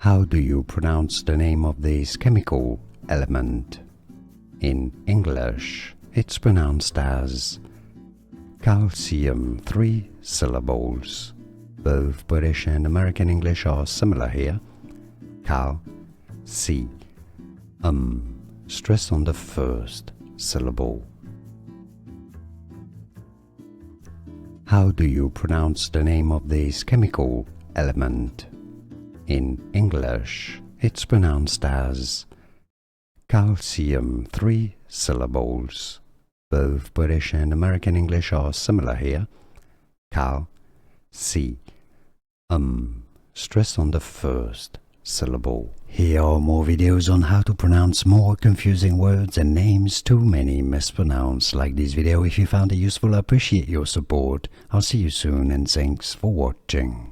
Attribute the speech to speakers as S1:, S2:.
S1: How do you pronounce the name of this chemical element? In English, it's pronounced as calcium, 3 syllables. Both British and American English are similar here. Cal, C, stress on the first syllable. How do you pronounce the name of this chemical element? In English, it's pronounced as calcium, 3 syllables. Both British and American English are similar here. Cal, C, stress on the first syllable. Here are more videos on how to pronounce more confusing words and names too many mispronounced. Like this video if you found it useful. I appreciate your support. I'll see you soon and thanks for watching.